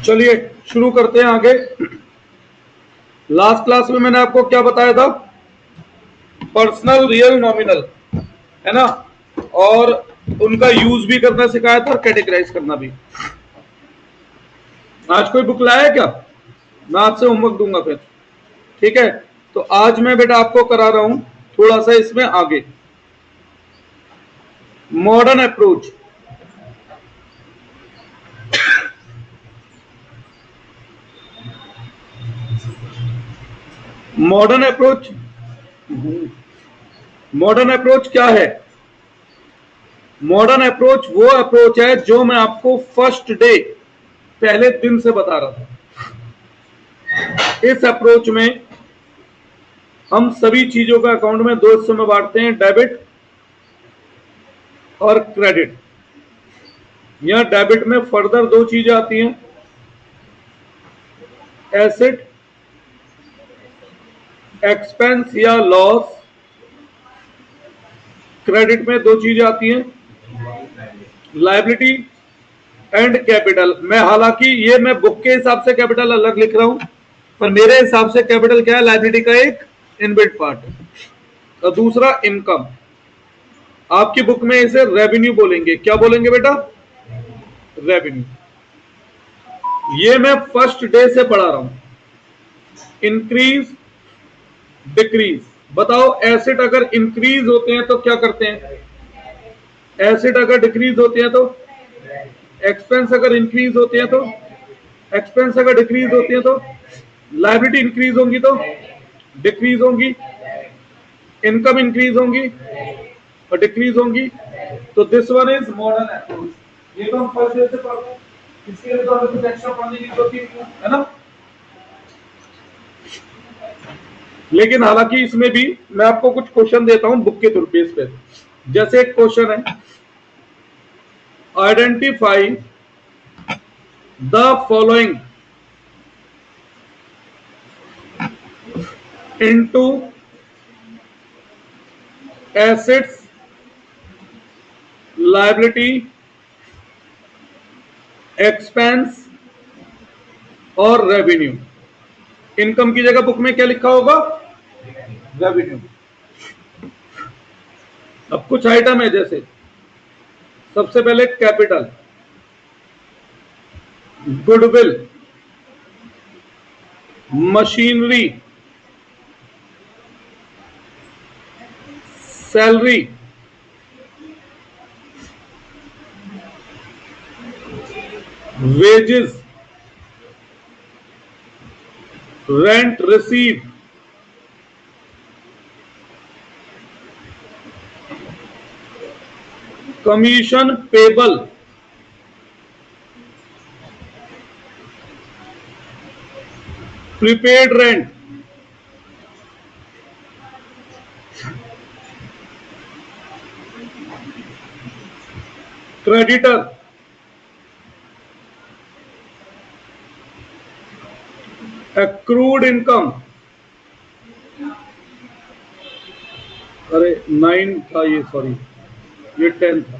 चलिए शुरू करते हैं आगे। लास्ट क्लास में मैंने आपको क्या बताया था? पर्सनल, रियल, नॉमिनल, है ना, और उनका यूज भी करना सिखाया था और कैटेगराइज करना भी। आज कोई बुक लाया है क्या? मैं आपसे होमवर्क दूंगा फिर, ठीक है? तो आज मैं बेटा आपको करा रहा हूं थोड़ा सा इसमें आगे, modern approach. Modern approach, modern approach क्या है? मॉडर्न अप्रोच वो अप्रोच है जो मैं आपको फर्स्ट डे, पहले दिन से बता रहा था। इस अप्रोच में हम सभी चीजों का अकाउंट में दो हिस्सों में बांटते हैं, डेबिट और क्रेडिट। यहां डेबिट में फर्दर दो चीजें आती हैं, एसेट, एक्सपेंस या लॉस। क्रेडिट में दो चीजें आती हैं, लायबिलिटी एंड कैपिटल। मैं हालांकि ये मैं बुक के हिसाब से कैपिटल अलग लिख रहा हूं, पर मेरे हिसाब से कैपिटल क्या है? लायबिलिटी का एक इनबिल्ट पार्ट है। और दूसरा इनकम, आपकी बुक में इसे रेवेन्यू बोलेंगे। क्या बोलेंगे बेटा? रेवेन्यू। ये मैं फर्स्ट डे से पढ़ा रहा हूं। Increase, decrease. बताओ, एसेट अगर इंक्रीज होते हैं तो क्या करते हैं? एसेट अगर डिक्रीज होते हैं तो? एक्सपेंस अगर इंक्रीज होते हैं तो? एक्सपेंस अगर डिक्रीज होते हैं तो? लायबिलिटी इंक्रीज होंगी तो डिक्रीज होंगी, इनकम इंक्रीज होंगी और डिक्रीज होंगी। तो this one is modern approach. ये तो हम फर्स्ट डे से पढ़ रहे हैं, इसके लिए तो हमें कुछ एक्स्ट्रा पढ़ने की जरूरत नहीं है ना। लेकिन हालांकि इसमें भी मैं आपको कुछ क्वेश्चन देता हूं बुक के बेस पे। जैसे एक क्वेश्चन है, identify the following into assets, liability, expense और रेवेन्यू। इनकम की जगह बुक में क्या लिखा होगा? रेवेन्यू। अब कुछ आइटम है, जैसे सबसे पहले capital, goodwill, machinery, salary, wages, rent receive, commission payable, prepaid rent, creditor, accrued income. अरे 9 था ये, सॉरी, ये 10 था।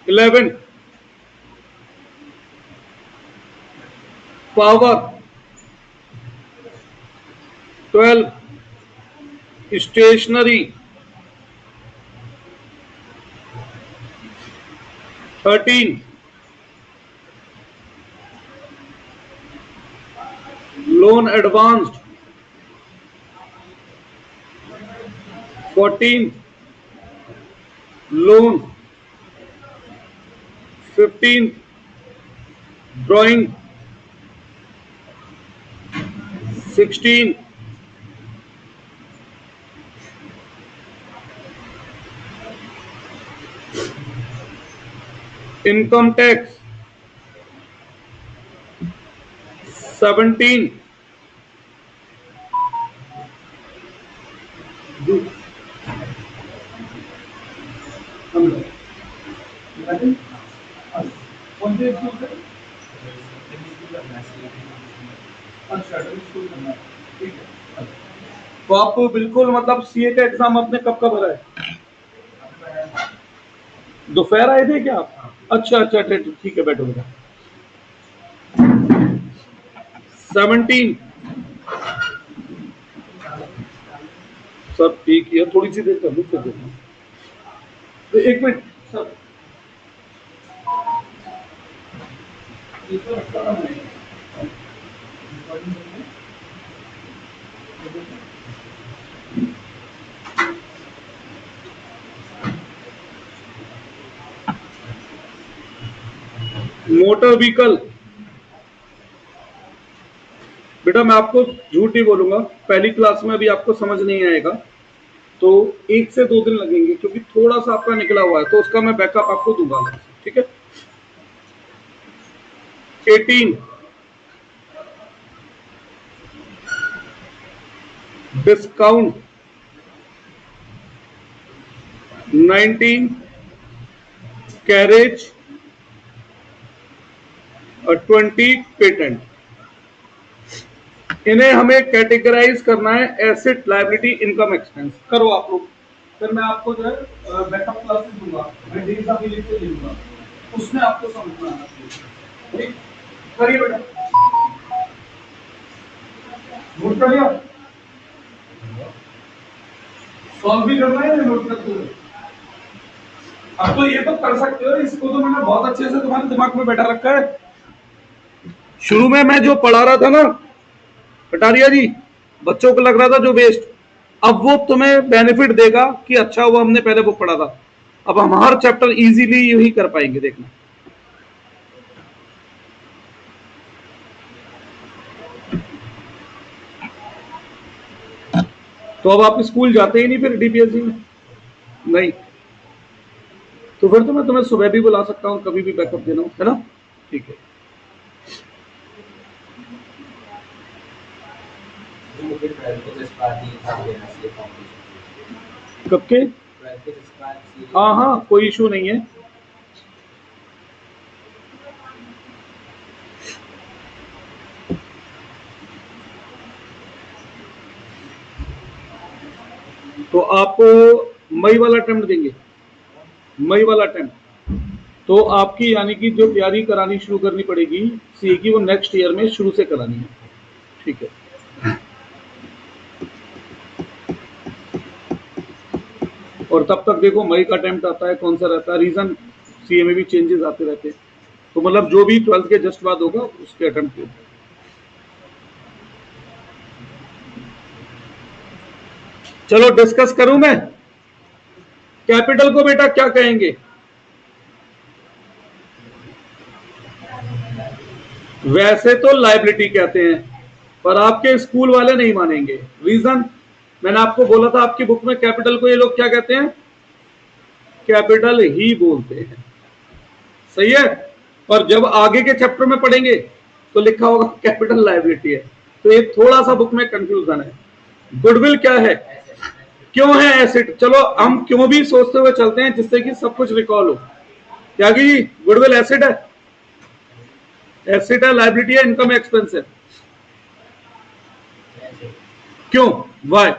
11 power, 12 stationery, 13 loan advanced, 14 loan, 15 drawing, 16 income tax, 17 तो आप बिल्कुल मतलब सीए का एग्जाम आपने कब का भरा है? दोपहर आए थे क्या आप? अच्छा अच्छा अच्छा, ठीक है, बैठो बेटा। 17। सब ठीक है, थोड़ी सी देर कर लूँ फिर देखना। तो 1 मिनट सर, मोटर व्हीकल। बेटा मैं आपको झूठ नहीं बोलूंगा, पहली क्लास में अभी आपको समझ नहीं आएगा, तो 1 से 2 दिन लगेंगे, क्योंकि थोड़ा सा आपका निकला हुआ है, तो उसका मैं बैकअप आपको दूंगा, ठीक है। 18 डिस्काउंट, 19 कैरेज और 20 पेटेंट। इन्हें हमें कैटेगराइज करना है एसेट, लायबिलिटी, इनकम, एक्सपेंस। करो आप लोग, फिर मैं आपको जो है बैकअप क्लासेस दूंगा, मैं डेज अभी लिख के दूंगा, उसमें आपको समझना आना चाहिए। ठीक, करिए बेटा, नोट कर लिया, सॉल्व भी करना है, नोट कर दो। अब तो ये तो कर सकते हो, इसको तो मैंने बहुत अच्छे से तुम्हारे दिमाग में बैठा रखा है। शुरू में मैं जो पढ़ा रहा था ना कटारिया जी, बच्चों को लग रहा था जो वेस्ट, अब वो तुम्हें बेनिफिट देगा कि अच्छा हुआ हमने पहले वो पढ़ा था। अब हम हर चैप्टर इजीली यही कर पाएंगे, देखना। तो अब आप स्कूल जाते ही नहीं फिर डीपीएससी में? नहीं, तो फिर तो मैं तुम्हें सुबह भी बुला सकता हूँ, कभी भी बैकअप देना हो, है ना? ठीक है। कब के? हाँ हाँ, कोई इशू नहीं है। तो आप मई वाला अटेम्प्ट देंगे? मई वाला अटेम्प्ट तो आपकी यानी कि जो तैयारी करानी शुरू करनी पड़ेगी सीए की, वो नेक्स्ट ईयर में शुरू से करानी है, ठीक है। और तब तक देखो मई का अटेम्प्ट आता है, कौन सा रहता है, रीजन सीए में भी चेंजेस आते रहते हैं, तो मतलब जो भी 12th के जस्ट बाद होगा उसके अटेम्प्ट। चलो डिस्कस करूं मैं। कैपिटल को बेटा क्या कहेंगे? वैसे तो लायबिलिटी कहते हैं, पर आपके स्कूल वाले नहीं मानेंगे। रीजन मैंने आपको बोला था, आपकी बुक में कैपिटल को ये लोग क्या कहते हैं? कैपिटल ही बोलते हैं, सही है। पर जब आगे के चैप्टर में पढ़ेंगे तो लिखा होगा कैपिटल लायबिलिटी है, तो ये थोड़ा सा बुक में कंफ्यूजन है। गुडविल क्या है, क्यों है एसेट? चलो हम क्यों भी सोचते हुए चलते हैं जिससे कि सब कुछ रिकॉल हो। त्यागी जी, गुडविल एसेट है? एसेट है, लायबिलिटी है, इनकम, एक्सपेंस है? क्यों, वाई?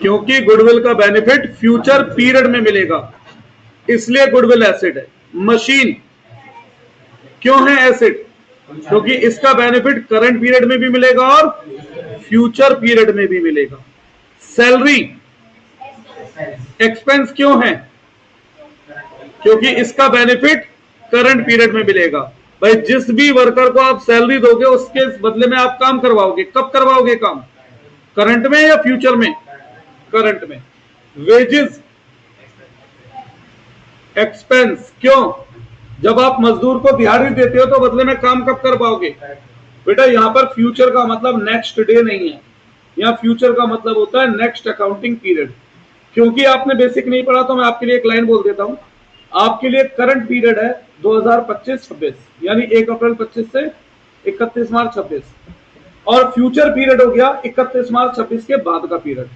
क्योंकि गुडविल का बेनिफिट फ्यूचर पीरियड में मिलेगा, इसलिए गुडविल एसेट है। मशीन क्यों है एसेट? क्योंकि इसका बेनिफिट करंट पीरियड में भी मिलेगा और फ्यूचर पीरियड में भी मिलेगा। सैलरी एक्सपेंस क्यों है? क्योंकि इसका बेनिफिट करंट पीरियड में मिलेगा। भाई जिस भी वर्कर को आप सैलरी दोगे उसके बदले में आप काम करवाओगे, कब करवाओगे काम? करंट में या फ्यूचर में? करंट में। वेजेस एक्सपेंस क्यों? जब आप मजदूर को दिहाड़ी देते हो तो बदले में काम कब कर पाओगे? बेटा यहां पर फ्यूचर का मतलब नेक्स्ट डे नहीं है, यहां फ्यूचर का मतलब होता है नेक्स्ट अकाउंटिंग पीरियड। क्योंकि आपने बेसिक नहीं पढ़ा तो मैं आपके लिए एक लाइन बोल देता हूं। आपके लिए करंट पीरियड है 2025-26, यानी 1 अप्रैल 25 से 31 मार्च 26, और फ्यूचर पीरियड हो गया 31 मार्च 26 के बाद का पीरियड।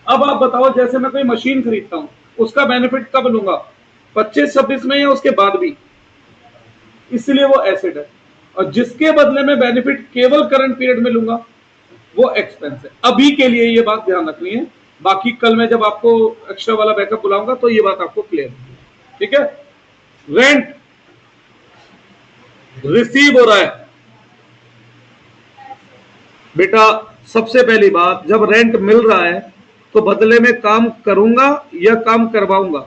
अब आप बताओ, जैसे मैं कोई मशीन खरीदता हूं, उसका बेनिफिट कब लूंगा? 25-26 में या उसके बाद भी? इसलिए वो एसेट है। और जिसके बदले में बेनिफिट केवल करंट पीरियड में लूंगा वो एक्सपेंस है। अभी के लिए ये बात ध्यान रखनी है, बाकी कल मैं जब आपको एक्स्ट्रा वाला बैकअप बुलाऊंगा तो ये बात आपको क्लियर होगी, ठीक है। रेंट रिसीव हो रहा है। बेटा सबसे पहली बात, जब रेंट मिल रहा है तो बदले में काम करूंगा या काम करवाऊंगा?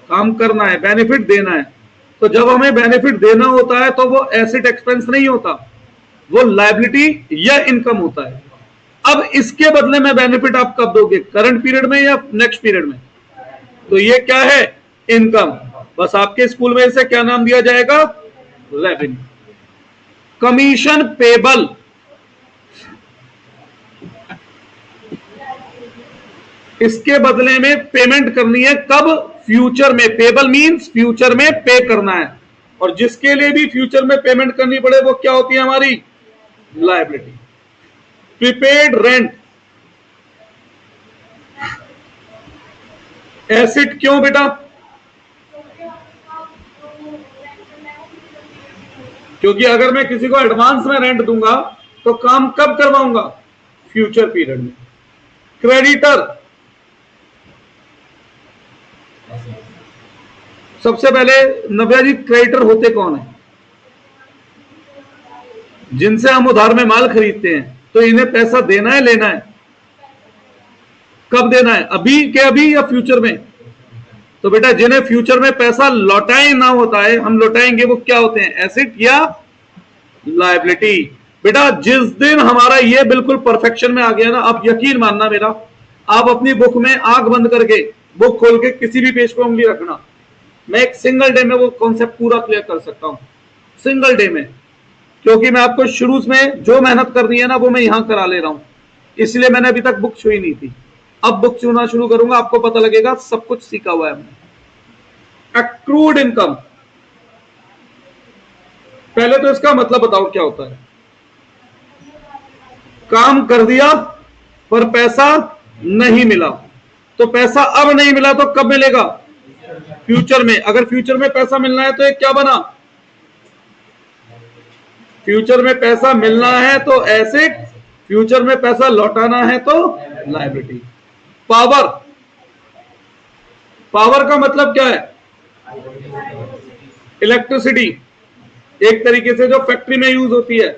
काम करना है, बेनिफिट देना है। तो जब हमें बेनिफिट देना होता है तो वो एसेट एक्सपेंस नहीं होता, वो लायबिलिटी या इनकम होता है। अब इसके बदले में बेनिफिट आप कब दोगे, करंट पीरियड में या नेक्स्ट पीरियड में? तो ये क्या है, इनकम। बस आपके स्कूल में इसे क्या नाम दिया जाएगा, रेवेन्यू। कमीशन पेबल, इसके बदले में पेमेंट करनी है, कब, फ्यूचर में। पेबल मींस फ्यूचर में पे करना है, और जिसके लिए भी फ्यूचर में पेमेंट करनी पड़े वो क्या होती है हमारी, लायबिलिटी। प्रीपेड रेंट, एसेट क्यों बेटा? क्योंकि अगर मैं किसी को एडवांस में रेंट दूंगा तो काम कब करवाऊंगा, फ्यूचर पीरियड में। क्रेडिटर, सबसे पहले नव्या जी क्रेडिटर होते कौन है? जिनसे हम उधार में माल खरीदते हैं, तो इन्हें पैसा देना है लेना है? कब देना है, अभी के अभी या फ्यूचर में? तो बेटा जिन्हें फ्यूचर में पैसा लौटाए ना होता है, हम लौटाएंगे, वो क्या होते हैं, एसेट या लायबिलिटी। बेटा जिस दिन हमारा ये बिल्कुल परफेक्शन में आ गया ना, आप यकीन मानना मेरा, आप अपनी बुक में आंख बंद करके बुक खोल के किसी भी पेज पे उंगली रखना, मैं एक सिंगल डे में वो कॉन्सेप्ट पूरा क्लियर कर सकता हूं, सिंगल डे में। क्योंकि मैं आपको शुरू में जो मेहनत करनी है ना वो मैं यहां करा ले रहा हूं, इसलिए मैंने अभी तक बुक छुई नहीं थी। अब बुक छूना शुरू करूंगा, आपको पता लगेगा सब कुछ सीखा हुआ है हमने। एक्रूड इनकम, पहले तो इसका मतलब बताओ क्या होता है। काम कर दिया पर पैसा नहीं मिला, तो पैसा अब नहीं मिला तो कब मिलेगा, फ्यूचर में। अगर फ्यूचर में पैसा मिलना है तो ये क्या बना, फ्यूचर में पैसा मिलना है तो एसेट, फ्यूचर में पैसा लौटाना है तो लायबिलिटी। पावर, पावर का मतलब क्या है, इलेक्ट्रिसिटी, एक तरीके से जो फैक्ट्री में यूज होती है,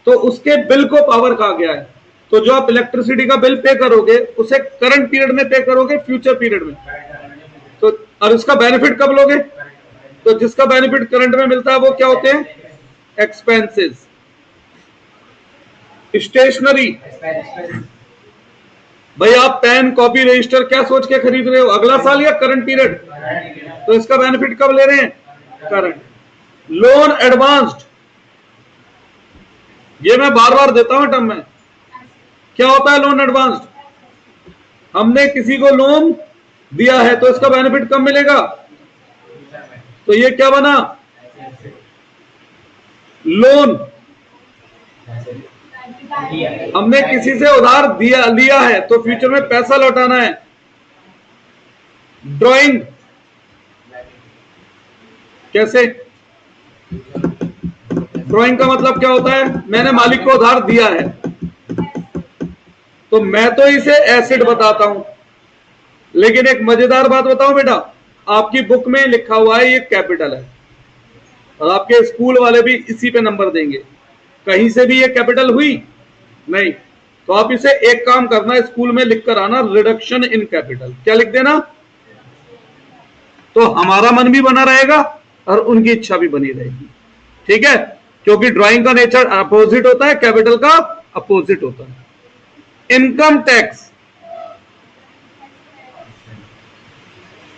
तो उसके बिल को पावर कहा गया है। तो जो आप इलेक्ट्रिसिटी का बिल पे करोगे उसे करंट पीरियड में पे करोगे, फ्यूचर पीरियड में। तो और उसका बेनिफिट कब लोगे, तो जिसका बेनिफिट करंट में मिलता है वो क्या होते हैं, एक्सपेंसेस। स्टेशनरी, भाई आप पेन कॉपी रजिस्टर क्या सोच के खरीद रहे हो, अगला साल या करंट पीरियड, तो इसका बेनिफिट कब ले रहे हैं, करंट। लोन एडवांस्ड, ये मैं बार बार देता हूं टर्म में, क्या होता है लोन एडवांस्ड, हमने किसी को लोन दिया है तो इसका बेनिफिट कब मिलेगा, तो ये क्या बना, लोन। हमने किसी से उधार दिया लिया है तो फ्यूचर में पैसा लौटाना है। ड्राइंग, कैसे, ड्राइंग का मतलब क्या होता है, मैंने मालिक को उधार दिया है तो मैं तो इसे एसेट बताता हूं, लेकिन एक मजेदार बात बताऊं बेटा, आपकी बुक में लिखा हुआ है ये कैपिटल है, और आपके स्कूल वाले भी इसी पे नंबर देंगे, कहीं से भी ये कैपिटल हुई नहीं। तो आप इसे एक काम करना, स्कूल में लिख कर आना, रिडक्शन इन कैपिटल, क्या लिख देना, तो हमारा मन भी बना रहेगा और उनकी इच्छा भी बनी रहेगी, ठीक है। क्योंकि ड्राइंग का नेचर अपोजिट होता है, कैपिटल का अपोजिट होता है। इनकम टैक्स,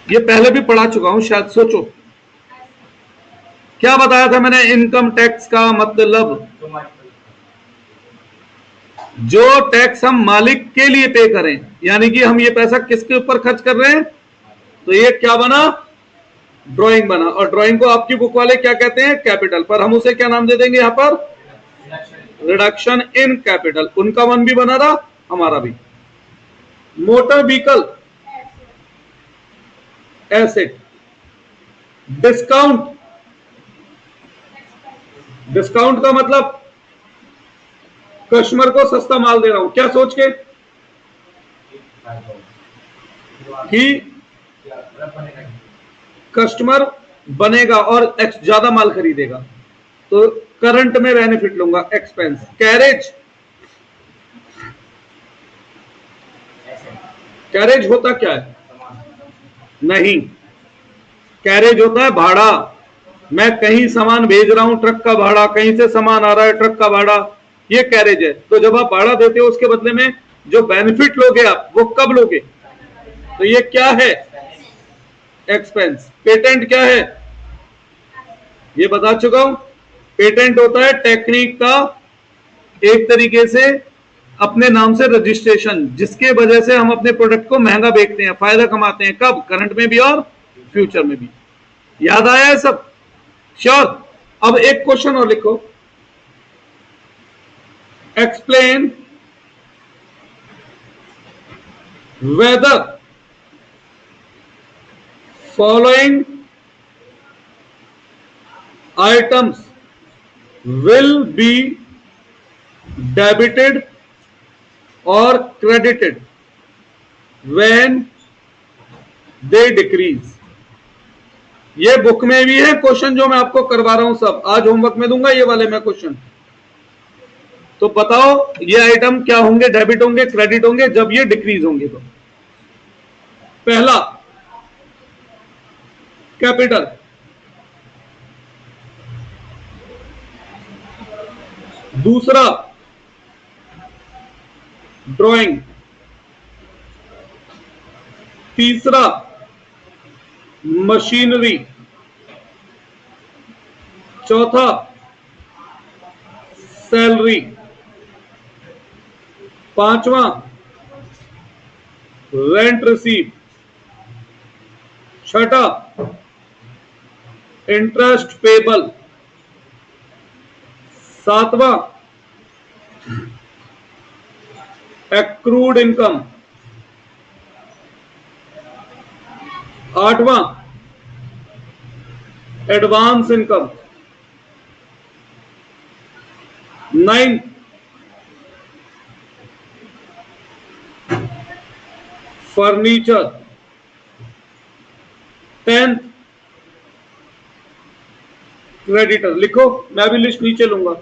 ये पहले भी पढ़ा चुका हूं शायद, सोचो क्या बताया था मैंने, इनकम टैक्स का मतलब जो टैक्स हम मालिक के लिए पे करें, यानी कि हम ये पैसा किसके ऊपर खर्च कर रहे हैं, तो ये क्या बना, ड्राइंग बना। और ड्राइंग को आपकी बुक वाले क्या कहते हैं, कैपिटल, पर हम उसे क्या नाम दे देंगे यहां पर, रिडक्शन इन कैपिटल। उनका मन भी बना रहा, हमारा भी। Motor vehicle, asset. Discount, discount का मतलब कस्टमर को सस्ता माल दे रहा हूं, क्या सोच के कि कस्टमर बनेगा और ज्यादा माल खरीदेगा, तो करंट में बेनिफिट लूंगा, एक्सपेंस। कैरेज, कैरेज होता क्या है? नहीं, कैरेज होता है भाड़ा। मैं कहीं सामान भेज रहा हूं, ट्रक का भाड़ा, कहीं से सामान आ रहा है, ट्रक का भाड़ा, ये कैरेज है। तो जब आप भाड़ा देते हो उसके बदले में जो बेनिफिट लोगे आप, वो कब लोगे? तो ये क्या है? एक्सपेंस। पेटेंट क्या है? ये बता चुका हूं। पेटेंट होता है टेक्निक का एक तरीके से अपने नाम से रजिस्ट्रेशन, जिसके वजह से हम अपने प्रोडक्ट को महंगा बेचते हैं, फायदा कमाते हैं। कब? करंट में भी और फ्यूचर में भी। याद आया है सब? श्योर। अब एक क्वेश्चन और लिखो, explain weather following items will be debited और क्रेडिटेड व्हेन दे डिक्रीज। ये बुक में भी है क्वेश्चन जो मैं आपको करवा रहा हूं, सब आज होमवर्क में दूंगा ये वाले मैं क्वेश्चन। तो बताओ ये आइटम क्या होंगे? डेबिट होंगे, क्रेडिट होंगे, जब ये डिक्रीज होंगे। तो पहला कैपिटल, दूसरा ड्राइंग, तीसरा मशीनरी, चौथा सैलरी, पांचवा रेंट रिसीव, छठा इंटरेस्ट पेबल, सातवां एक्रूड इनकम, आठवां एडवांस इनकम, 9 फर्नीचर, 10 क्रेडिटर। लिखो, मैं भी लिस्ट नीचे लूंगा।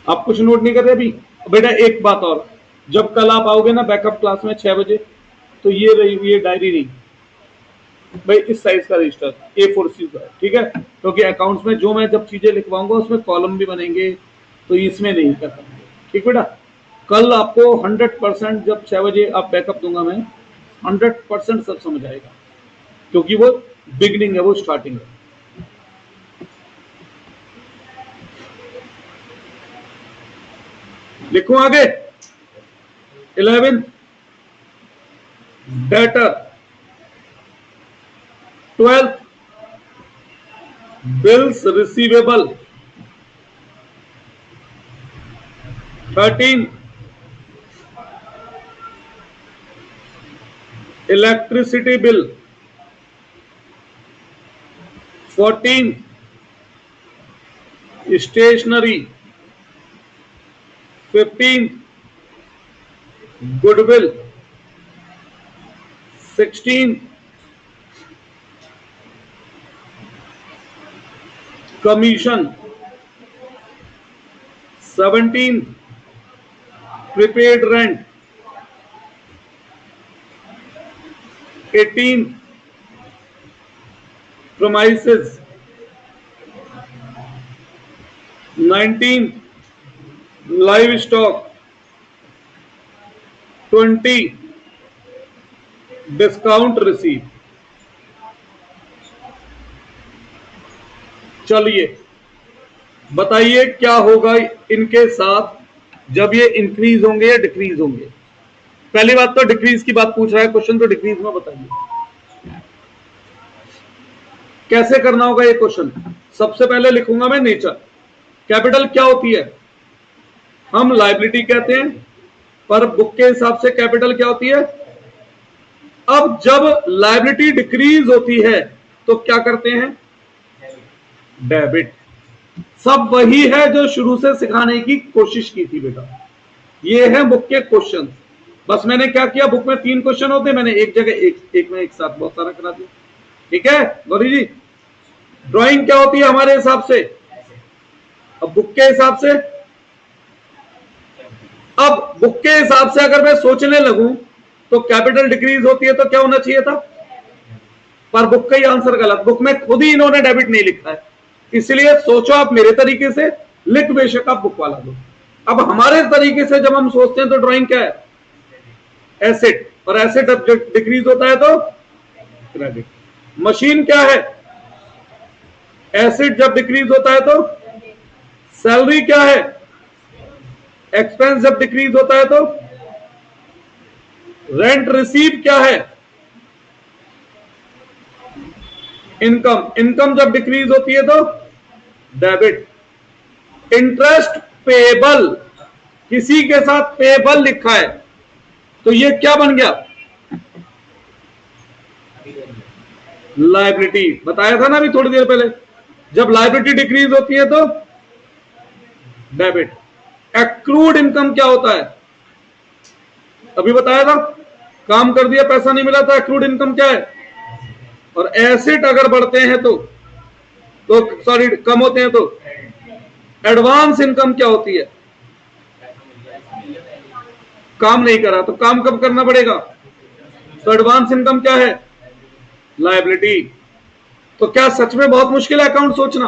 आप कुछ नोट नहीं कर रहे अभी? बेटा एक बात और, जब कल आप आओगे ना बैकअप क्लास में 6 बजे, तो ये रही ये डायरी नहीं भाई, इस साइज का रजिस्टर A4 शीट का, ठीक है? क्योंकि अकाउंट्स में जो मैं जब चीजें लिखवाऊंगा उसमें कॉलम भी बनेंगे, तो इसमें नहीं कर पाएंगे। ठीक बेटा, कल आपको 100% जब 6 बजे आप बैकअप दूंगा मैं, 100% सब समझ आएगा, क्योंकि वो बिगनिंग है, वो स्टार्टिंग है। लिखूं आगे? 11 debtor, 12 bills receivable, 13 electricity bill, 14 stationery, 15 goodwill, 16 commission, 17 prepaid rent, 18 premises, 19 livestock, 20 discount receive. चलिए बताइए क्या होगा इनके साथ जब ये इंक्रीज होंगे या डिक्रीज होंगे। पहली बात तो डिक्रीज की बात पूछ रहा है क्वेश्चन, तो डिक्रीज में बताइए कैसे करना होगा ये क्वेश्चन। सबसे पहले लिखूंगा मैं नेचर। कैपिटल क्या होती है? हम लायबिलिटी कहते हैं, पर बुक के हिसाब से कैपिटल क्या होती है? अब जब लायबिलिटी डिक्रीज होती है तो क्या करते हैं? डेबिट। सब वही है जो शुरू से सिखाने की कोशिश की थी बेटा। ये है बुक के क्वेश्चन। बस मैंने क्या किया, बुक में 3 क्वेश्चन होते, मैंने एक जगह एक में एक साथ बहुत सारा करा दिया। ठीक है गौरी जी? ड्राइंग क्या होती है हमारे हिसाब से? अब बुक के हिसाब से, अब बुक के हिसाब से अगर मैं सोचने लगूं तो कैपिटल डिक्रीज होती है तो क्या होना चाहिए था? पर बुक का ही आंसर गलत, बुक में खुद ही इन्होंने डेबिट नहीं लिखा है, इसलिए सोचो आप मेरे तरीके से, लिख बेशक आप बुक वाला दो। अब हमारे तरीके से जब हम सोचते हैं तो ड्राइंग क्या है? एसेट, और एसेट जब डिक्रीज होता है तो क्रेडिट। मशीन क्या है? एसेट जब डिक्रीज होता है तो। सैलरी क्या है? एक्सपेंस जब डिक्रीज होता है तो। रेंट रिसीव क्या है? इनकम, इनकम जब डिक्रीज होती है तो डेबिट। इंटरेस्ट पेबल, किसी के साथ पेबल लिखा है तो ये क्या बन गया? लायबिलिटी। बताया था ना अभी थोड़ी देर पहले, जब लायबिलिटी डिक्रीज होती है तो डेबिट। एक्रूड इनकम क्या होता है? अभी बताया था, काम कर दिया पैसा नहीं मिला था, एक्रूड इनकम क्या है? और एसेट अगर बढ़ते हैं तो सॉरी कम होते हैं तो एडवांस इनकम क्या होती है? काम नहीं करा तो काम कब करना पड़ेगा? तो एडवांस इनकम क्या है? लायबिलिटी। तो क्या सच में बहुत मुश्किल है अकाउंट सोचना?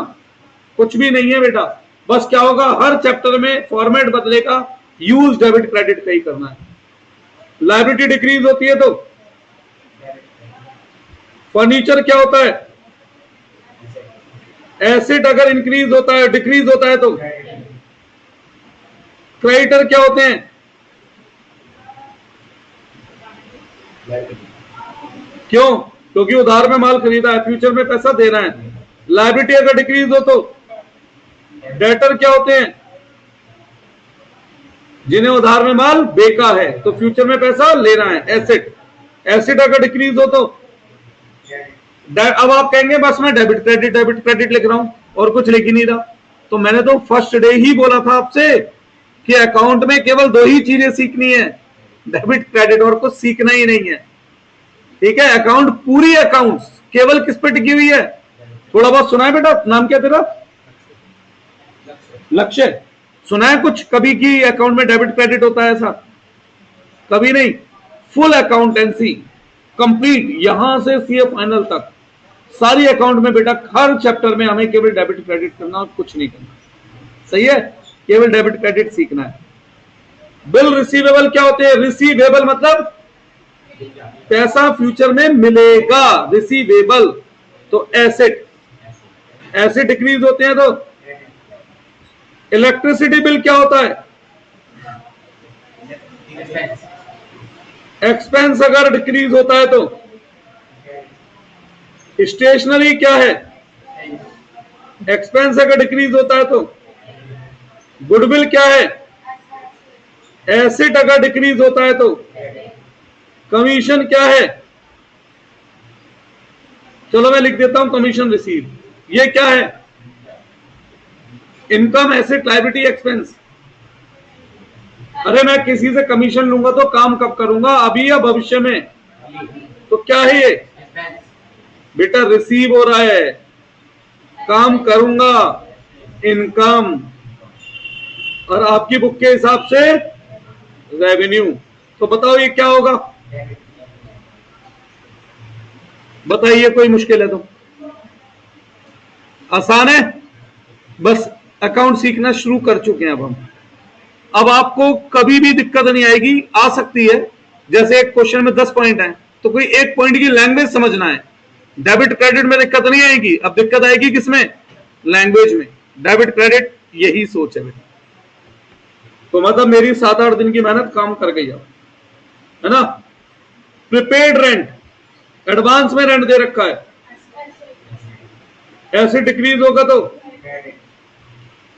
कुछ भी नहीं है बेटा, बस क्या होगा, हर चैप्टर में फॉर्मेट बदलेगा, यूज डेबिट क्रेडिट का ही करना है। लायबिलिटी डिक्रीज होती है तो फर्नीचर क्या होता है? एसेट अगर इंक्रीज होता है, डिक्रीज होता है तो क्रेडिटर क्या होते हैं? क्यों? क्योंकि उधार में माल खरीदा है, फ्यूचर में पैसा देना है। लायबिलिटी अगर डिक्रीज हो तो डेटर क्या होते हैं? जिन्हें उधार में माल बेचा है तो फ्यूचर में पैसा लेना है, एसेट। एसेट अगर डिक्रीज हो तो अब आप कहेंगे बस मैं डेबिट क्रेडिट लिख रहा हूं और कुछ लिख ही नहीं रहा, तो मैंने तो फर्स्ट डे ही बोला था आपसे कि अकाउंट में केवल दो ही चीजें सीखनी है, डेबिट क्रेडिट, और कुछ सीखना ही नहीं है। ठीक है, अकाउंट पूरी अकाउंट्स केवल किस पे टिकी हुई है? थोड़ा बहुत सुना है बेटा? नाम क्या तेरा? लक्ष्य। सुना है कुछ कभी कि अकाउंट में डेबिट क्रेडिट होता है? ऐसा कभी नहीं। फुल अकाउंटेंसी कंप्लीट, यहां से सीए फाइनल तक सारी अकाउंट में बेटा हर चैप्टर में हमें केवल डेबिट क्रेडिट करना और कुछ नहीं करना। सही है, केवल डेबिट क्रेडिट सीखना है। बिल रिसीवेबल क्या होते हैं? रिसीवेबल मतलब पैसा फ्यूचर में मिलेगा, रिसीवेबल। तो एसेट, एसेट डिक्रीज होते हैं तो इलेक्ट्रिसिटी बिल क्या होता है? एक्सपेंस अगर डिक्रीज होता है तो स्टेशनरी क्या है? एक्सपेंस अगर डिक्रीज होता है तो गुडविल क्या है? एसेट अगर डिक्रीज होता है तो कमीशन क्या है? चलो मैं लिख देता हूं कमीशन रिसीव। ये क्या है? Income, asset, liability, expense. अरे मैं किसी से कमीशन लूंगा तो काम कब करूंगा? अभी या भविष्य में? तो क्या है ये? बेटा रिसीव हो रहा है, काम करूंगा, इनकम, और आपकी बुक के हिसाब से रेवेन्यू। तो बताओ ये क्या होगा? बताइए, कोई मुश्किल है तो? आसान है, बस अकाउंट सीखना शुरू कर चुके हैं अब हम। अब आपको कभी भी दिक्कत नहीं आएगी, आ सकती है, जैसे एक क्वेश्चन में 10 पॉइंट है तो कोई एक पॉइंट की लैंग्वेज समझना है। डेबिट क्रेडिट में दिक्कत नहीं आएगी, अब दिक्कत आएगी किसमें? लैंग्वेज में। डेबिट क्रेडिट यही सोच है बेटा। तो मतलब मेरी 7-8 दिन की मेहनत काम कर गई, है ना? प्रीपेड रेंट, एडवांस में रेंट दे रखा है, ऐसे डिक्रीज होगा तो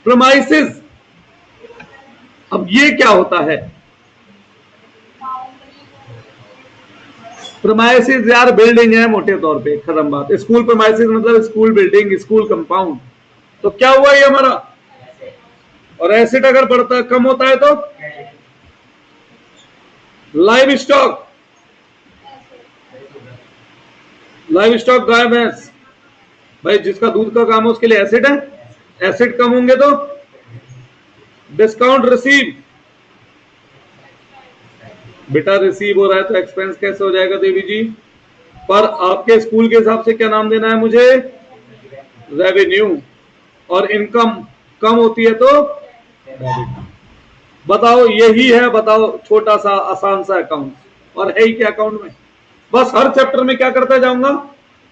प्रीमाइसेस। अब ये क्या होता है? प्रीमाइसेस यार बिल्डिंग है मोटे तौर पे, खत्म बात। स्कूल प्रीमाइसेस मतलब स्कूल बिल्डिंग, स्कूल कंपाउंड। तो क्या हुआ ये हमारा? और एसेट अगर बढ़ता कम होता है तो लाइव स्टॉक, लाइव स्टॉक गाय भैंस। भाई जिसका दूध का काम है उसके लिए एसिड है, एसिड कम होंगे तो डिस्काउंट रिसीव। बेटा रिसीव हो रहा है तो एक्सपेंस कैसे हो जाएगा देवी जी? पर आपके स्कूल के हिसाब से क्या नाम देना है मुझे? रेवेन्यू। और इनकम कम होती है तो डेबिट। बताओ यही है, बताओ छोटा सा आसान सा अकाउंट, और है ही क्या अकाउंट में? बस हर चैप्टर में क्या करता जाऊंगा,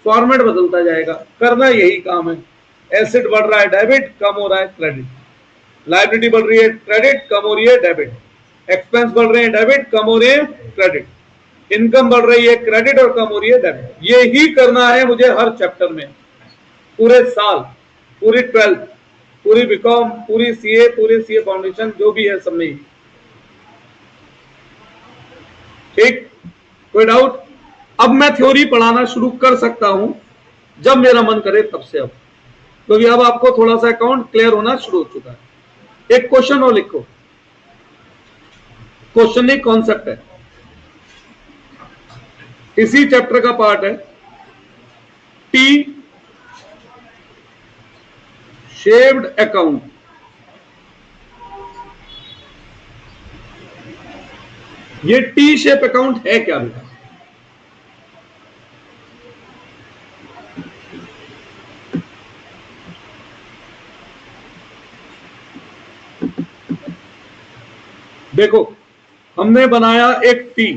फॉर्मेट बदलता जाएगा, करना यही काम है। एसेट बढ़ रहा है डेबिट, कम हो रहा है क्रेडिट। लायबिलिटी बढ़ रही है क्रेडिट, कम हो रही है डेबिट। एक्सपेंस बढ़ रहे हैं डेबिट, कम हो रहे हैं क्रेडिट। इनकम बढ़ रही है क्रेडिट और कम हो रही है डेबिट। ये ही करना है मुझे हर चैप्टर में, पूरे साल, पूरी 12th, पूरी बीकॉम, पूरी सीए, पूरे सीए फाउंडेशन, जो भी है सब में ही। ठीक, कोई डाउट? अब मैं थ्योरी पढ़ाना शुरू कर सकता हूं जब मेरा मन करे तब से, अब क्योंकि अब आपको थोड़ा सा अकाउंट क्लियर होना शुरू हो चुका है। एक क्वेश्चन और लिखो, क्वेश्चन एक कॉन्सेप्ट है, इसी चैप्टर का पार्ट है। टी शेप्ड अकाउंट, ये टी शेप अकाउंट है क्या बेटा? देखो हमने बनाया एक टी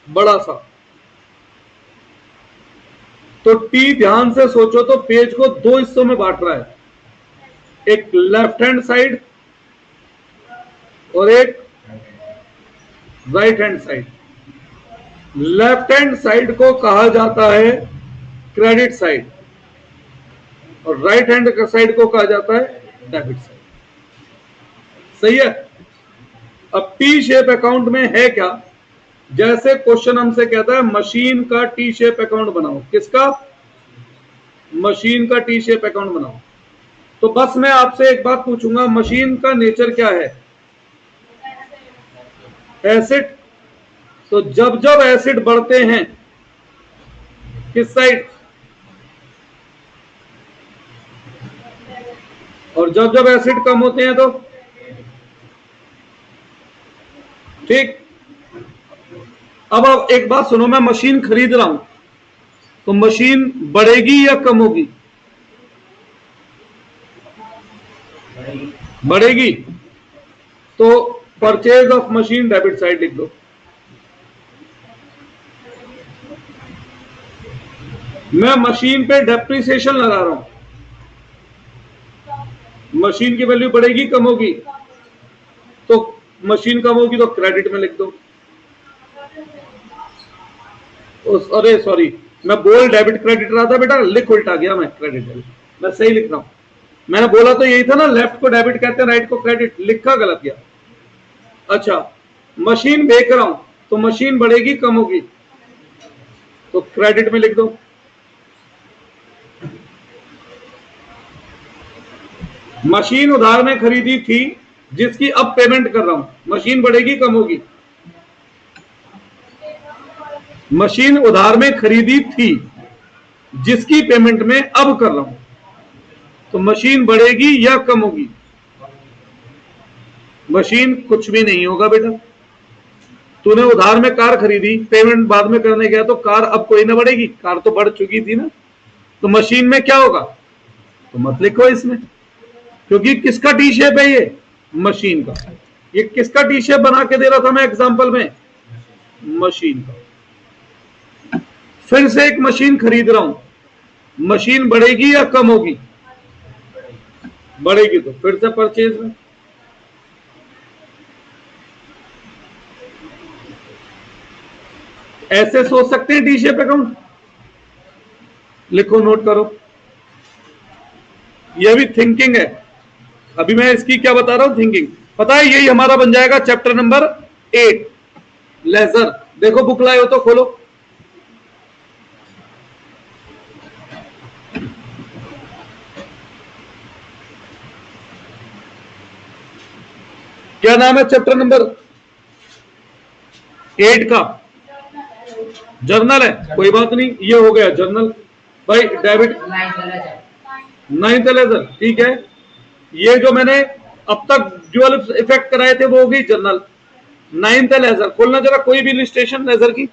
बड़ा सा, तो टी ध्यान से सोचो तो पेज को दो हिस्सों में बांट रहा है, एक लेफ्ट हैंड साइड और एक right hand side. Left hand side को कहा जाता है क्रेडिट साइड और राइट हैंड साइड को कहा जाता है डेबिट साइड। सही है? अब टी शेप अकाउंट में है क्या? जैसे क्वेश्चन हमसे कहता है मशीन का टी शेप अकाउंट बनाओ। किसका? मशीन का टी शेप अकाउंट बनाओ। तो बस मैं आपसे एक बात पूछूंगा, मशीन का नेचर क्या है? एसिड। तो जब जब एसिड बढ़ते हैं किस साइड, और जब जब एसिड कम होते हैं तो ठीक। अब आप एक बात सुनो, मैं मशीन खरीद रहा हूं तो मशीन बढ़ेगी या कम होगी? बढ़ेगी। तो purchase of machine debit side लिख दो। मैं मशीन पे डेप्रिसिएशन लगा रहा हूं, मशीन की वैल्यू बढ़ेगी कम होगी? तो मशीन कम होगी तो क्रेडिट में लिख दो। अरे सॉरी, मैं बोल डेबिट क्रेडिट रहा था बेटा, लिख उल्टा गया मैं, क्रेडिट डेबिट मैं सही लिख रहा हूं। मैंने बोला तो यही था ना, लेफ्ट को डेबिट कहते हैं, राइट को क्रेडिट, लिखा गलत गया। अच्छा, मशीन बेच रहा हूं तो मशीन बढ़ेगी कम होगी? तो क्रेडिट में लिख दो। मशीन उधार में खरीदी थी जिसकी अब पेमेंट कर रहा हूं, मशीन बढ़ेगी कम होगी? मशीन उधार में खरीदी थी जिसकी पेमेंट में अब कर रहा हूं, तो मशीन बढ़ेगी या कम होगी? मशीन कुछ भी नहीं होगा बेटा। तूने उधार में कार खरीदी, पेमेंट बाद में करने गया तो कार अब कोई ना बढ़ेगी, कार तो बढ़ चुकी थी ना। तो मशीन में क्या होगा? तो मत लिखो इसमें, क्योंकि किसका टी शेप है ये? मशीन का। ये किसका टी शेप बना के दे रहा था मैं एग्जांपल में? मशीन का। फिर से एक मशीन खरीद रहा हूं, मशीन बढ़ेगी या कम होगी? बढ़ेगी, तो फिर से परचेज में। ऐसे सोच सकते हैं टी शेप अकाउंट। लिखो, नोट करो, यह भी थिंकिंग है। अभी मैं इसकी क्या बता रहा हूं, थिंकिंग। पता है यही हमारा बन जाएगा चैप्टर नंबर 8 लेजर। देखो बुक लाए हो तो खोलो। क्या नाम है चैप्टर नंबर 8 का? जर्नल है, कोई बात नहीं, ये हो गया जर्नल। भाई डेबिट नाइन्थ लेजर, ठीक है। ये जो मैंने अब तक ड्यूअल इफेक्ट कराए थे वो हो गई जनरल। नाइन्थ लेजर खोलना जरा कोई भी इलिस्ट्रेशन लेजर की।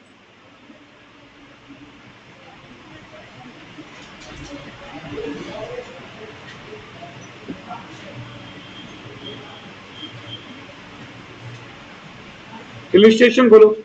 इलिस्ट्रेशन खोलो।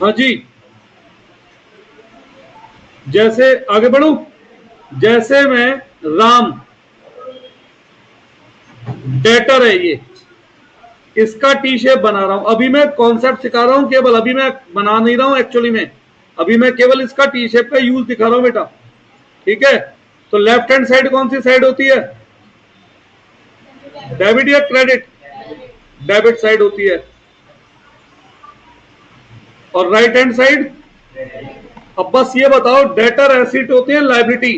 हाँ जी, जैसे आगे बढ़ू, जैसे मैं राम डेटर है ये, इसका टी शेप बना रहा हूं। अभी मैं कॉन्सेप्ट सिखा रहा हूं केवल, अभी मैं बना नहीं रहा हूं एक्चुअली में, अभी मैं केवल इसका टी शेप का यूज दिखा रहा हूं बेटा, ठीक है। तो लेफ्ट हैंड साइड कौन सी साइड होती है, डेबिट या क्रेडिट, डेबिट साइड होती है। और राइट हैंड साइड, अब बस ये बताओ डेटर एसेट होते हैं लायबिलिटी,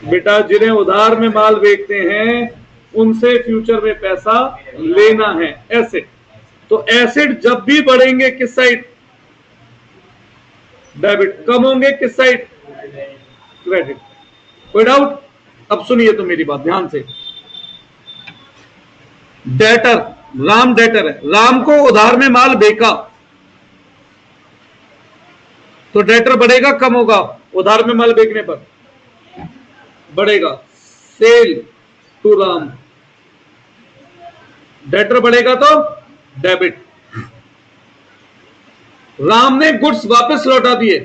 बेटा जिन्हें उधार में माल बेचते हैं उनसे फ्यूचर में पैसा लेना है, एसेट। तो एसेट जब भी बढ़ेंगे किस साइड, डेबिट, कम होंगे किस साइड, क्रेडिट। कोई डाउट? अब सुनिए तो मेरी बात ध्यान से। डेटर, राम डेटर है, राम को उधार में माल बेचा तो डेटर बढ़ेगा कम होगा, उधार में माल बेचने पर बढ़ेगा। सेल टू राम, डेटर बढ़ेगा तो डेबिट। राम ने गुड्स वापस लौटा दिए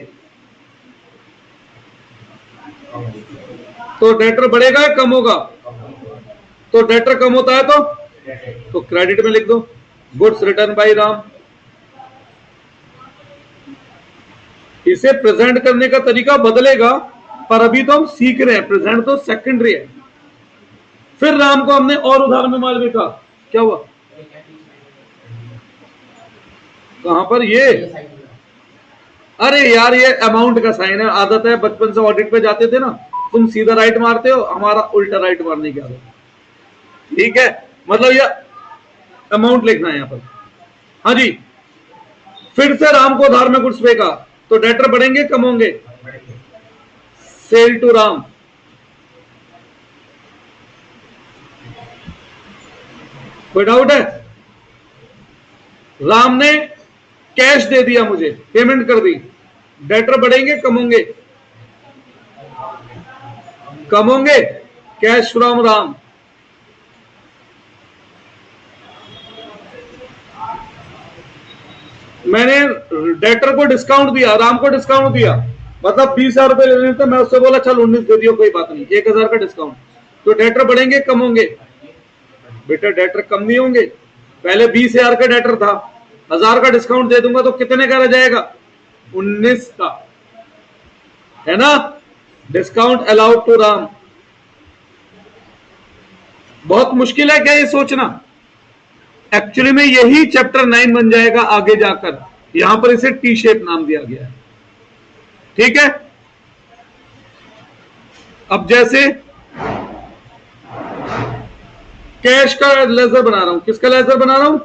तो डेटर बढ़ेगा या कम होगा, तो डेटर कम होता है तो क्रेडिट में लिख दो, गुड्स रिटर्न बाय राम। इसे प्रेजेंट करने का तरीका बदलेगा, पर अभी तो हम सीख रहे हैं, प्रेजेंट तो सेकेंडरी है। फिर राम को हमने और उधार में माल बेचा, क्या हुआ, कहां पर ये, अरे यार ये अमाउंट का साइन है, आदत है, बचपन से ऑडिट पे जाते थे ना, तुम सीधा राइट मारते हो, हमारा उल्टा राइट मारने की आदत, ठीक है। मतलब ये अमाउंट लिखना है यहां पर। हाँ जी, फिर से राम को उधार में गुड्स बेचा तो डेटर बढ़ेंगे कम होंगे, सेल टू राम। कोई डाउट है? राम ने कैश दे दिया मुझे, पेमेंट कर दी, डेटर बढ़ेंगे कम होंगे, कम होंगे, कैश फ्रॉम राम। मैंने डेटर को डिस्काउंट दिया, राम को डिस्काउंट दिया, मतलब 20,000 रुपए लेने थे, मैं उससे बोला चल 19 दे दियो, कोई बात नहीं, 1,000 का डिस्काउंट। तो डेटर बढ़ेंगे कम होंगे, बेटा डेटर कम नहीं होंगे, पहले 20,000 का डेटर था, 1,000 का डिस्काउंट दे दूंगा तो कितने का रह जाएगा, 19 का, है ना। Discount allowed to Ram. बहुत मुश्किल है क्या ये सोचना, एक्चुअली में यही चैप्टर 9 बन जाएगा आगे जाकर, यहां पर इसे टी शेप नाम दिया गया है, ठीक है। अब जैसे कैश का लेजर बना रहा हूं, किसका लेजर बना रहा हूं,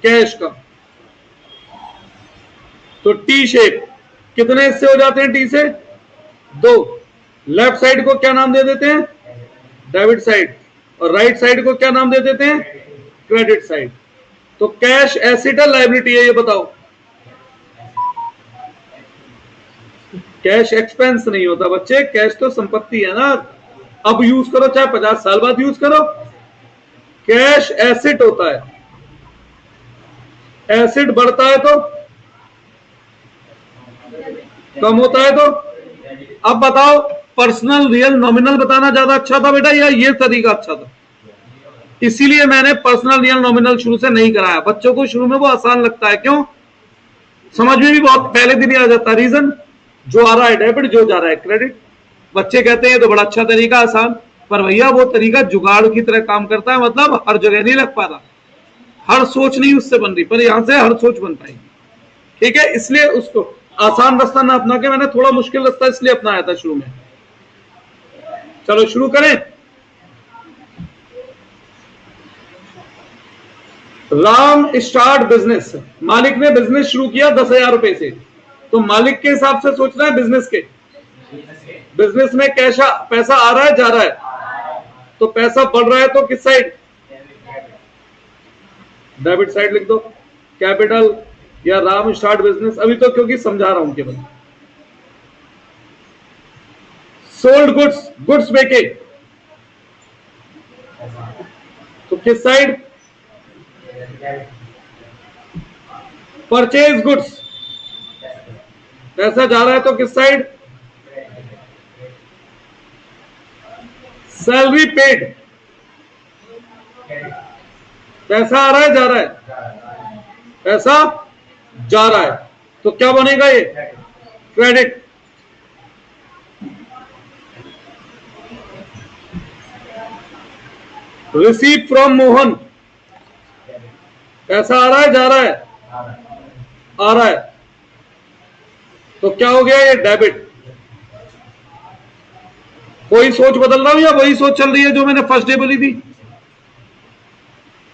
कैश का, तो टी शेप, कितने हिस्से हो जाते हैं टी से, 2, लेफ्ट साइड को क्या नाम दे देते हैं? Debit side. और राइट साइड को क्या नाम दे देते हैं? Credit side. तो कैश एसेट है लायबिलिटी है? ये बताओ। कैश एक्सपेंस नहीं होता बच्चे, कैश तो संपत्ति है ना। अब यूज करो चाहे 50 साल बाद यूज करो, कैश एसेट होता है। एसेट बढ़ता है तो कम होता है तो। अब बताओ पर्सनल रियल नॉमिनल बताना ज्यादा अच्छा था बेटा या ये तरीका अच्छा था? इसीलिए मैंने पर्सनल रियल नॉमिनल शुरू से नहीं कराया। बच्चों को शुरू में वो आसान लगता है, क्यों? समझ में भी बहुत पहले दिन ही आ जाता है। रीजन, जो आ रहा है डेबिट, जो जा रहा है क्रेडिट। बच्चे कहते हैं तो बड़ा अच्छा तरीका, आसान, पर भैया वो तरीका जुगाड़ की तरह काम करता है, मतलब हर जगह नहीं लग पाता, हर सोच नहीं उससे बन रही, पर यहां से हर सोच बन पाएगी। ठीक है, इसलिए उसको आसान रास्ता ना अपना के मैंने थोड़ा मुश्किल रास्ता इसलिए अपनाया था शुरू में। चलो शुरू करें। Ram start business. मालिक ने बिजनेस शुरू किया 10,000 रुपए से, तो मालिक के हिसाब से सोचना है बिजनेस के। बिजनेस में कैसा पैसा आ रहा है, जा रहा है? तो पैसा बढ़ रहा है तो किस साइड? डेबिट साइड लिख दो। कैपिटल या राम स्टार्ट बिजनेस, अभी तो क्योंकि समझा रहा हूं केवल। सोल्ड गुड्स, गुड्स बेचे, तो किस साइड? परचेज गुड्स, पैसा जा रहा है तो किस साइड? सैलरी पेड, पैसा आ रहा है, जा रहा है? पैसा जा रहा है, तो क्या बनेगा ये? क्रेडिट। रिसीव फ्रॉम मोहन, पैसा आ रहा है, जा रहा है? आ रहा है, तो क्या हो गया ये? डेबिट। कोई सोच बदल रहा हूं या वही सोच चल रही है जो मैंने फर्स्ट डे बोली थी?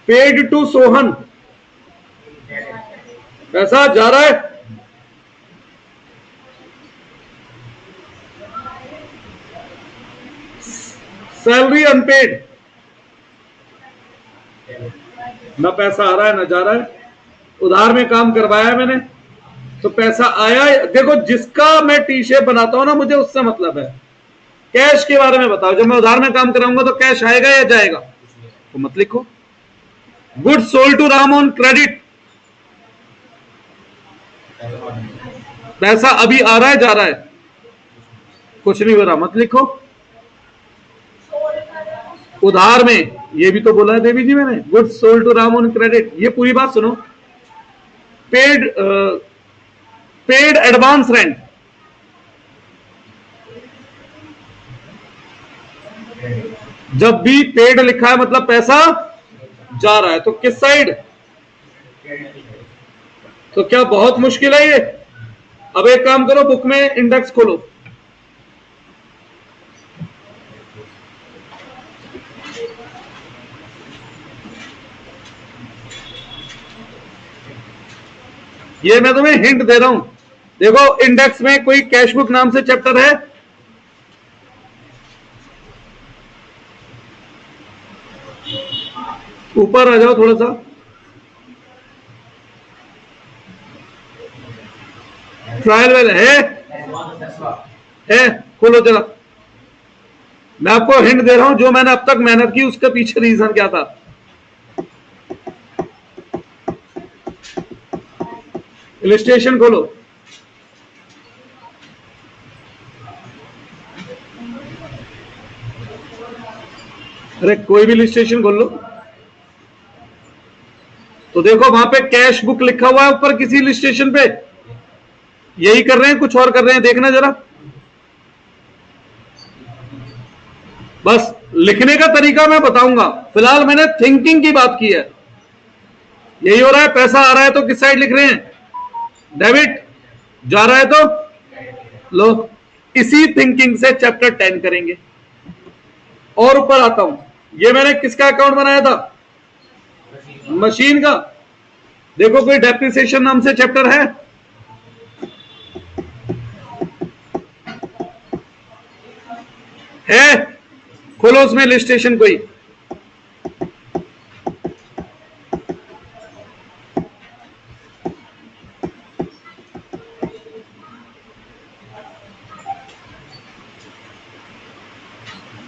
पेड टू सोहन, पैसा जा रहा है? सैलरी अनपेड, ना पैसा आ रहा है ना जा रहा है, उधार में काम करवाया मैंने तो पैसा आया। देखो जिसका मैं टी शेप बनाता हूं ना, मुझे उससे मतलब है। कैश के बारे में बताओ, जब मैं उधार में काम कराऊंगा तो कैश आएगा या जाएगा? तो मत लिखो। Good sold to Ram on credit, पैसा अभी आ रहा है, जा रहा है? कुछ नहीं हो रहा, मत लिखो। उधार में, ये भी तो बोला है देवी जी मैंने, good sold to Ram on credit. ये पूरी बात सुनो। पेड पेड एडवांस रेंट, जब भी पेड लिखा है मतलब पैसा जा रहा है, तो किस साइड? तो क्या बहुत मुश्किल है ये? अब एक काम करो, बुक में इंडेक्स खोलो। ये मैं तुम्हें हिंट दे रहा हूं। देखो इंडेक्स में कोई कैश बुक नाम से चैप्टर है? ऊपर आ जाओ थोड़ा सा। ट्रायल वेल है? खोलो जरा। मैं आपको हिंट दे रहा हूं, जो मैंने अब तक मेहनत की उसके पीछे रीजन क्या था। इलस्ट्रेशन खोलो। अरे कोई भी इलस्ट्रेशन खोल लो। तो देखो वहां पे कैश बुक लिखा हुआ है ऊपर किसी इलस्ट्रेशन पे। यही कर रहे हैं, कुछ और कर रहे हैं, देखना जरा। बस लिखने का तरीका मैं बताऊंगा, फिलहाल मैंने थिंकिंग की बात की है। यही हो रहा है, पैसा आ रहा है तो किस साइड लिख रहे हैं? डेबिट। जा रहा है तो लो। इसी थिंकिंग से चैप्टर 10 करेंगे। और ऊपर आता हूं, ये मैंने किसका अकाउंट बनाया था? मशीन का। देखो कोई डेप्रिसिएशन नाम से चैप्टर है? है? खोलो उसमें इलस्ट्रेशन कोई।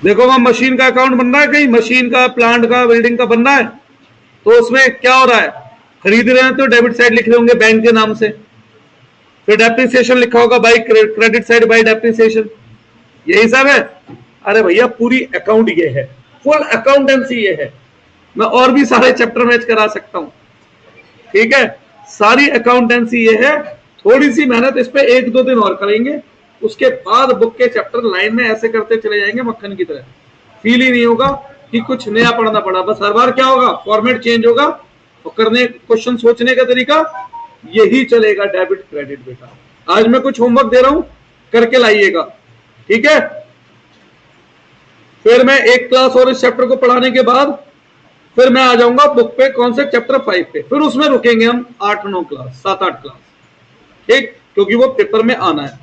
देखो वहां मशीन का अकाउंट बन रहा है, कहीं मशीन का, प्लांट का, बिल्डिंग का बन रहा है, तो उसमें क्या हो रहा है, खरीद रहे हैं तो डेबिट साइड लिख रहे होंगे बैंक के नाम से, फिर डेप्रिसिएशन लिखा होगा by credit side by depreciation, यही सब है। अरे भैया पूरी अकाउंट ये है, फुल अकाउंटेंसी ये है। मैं और भी सारे चैप्टर मैच करा सकता हूं, ठीक है, सारी अकाउंटेंसी ये है। थोड़ी सी मेहनत इस पे 1-2 दिन और करेंगे, उसके बाद बुक के चैप्टर लाइन में ऐसे करते चले जाएंगे मक्खन की तरह, फील ही नहीं होगा कि कुछ नया पढ़ना पड़ा। बस हर बार क्या होगा, फॉर्मेट चेंज होगा और करने क्वेश्चन सोचने का तरीका यही चलेगा, डेबिट क्रेडिट। बेटा आज मैं कुछ होमवर्क दे रहा हूं, करके लाइएगा, ठीक है। फिर मैं एक क्लास और इस चैप्टर को पढ़ाने के बाद फिर मैं आ जाऊंगा बुक पे, कौन से चैप्टर 5 पे, फिर उसमें रुकेंगे हम 8-9 क्लास, 7-8 क्लास, ठीक, क्योंकि वो पेपर में आना है।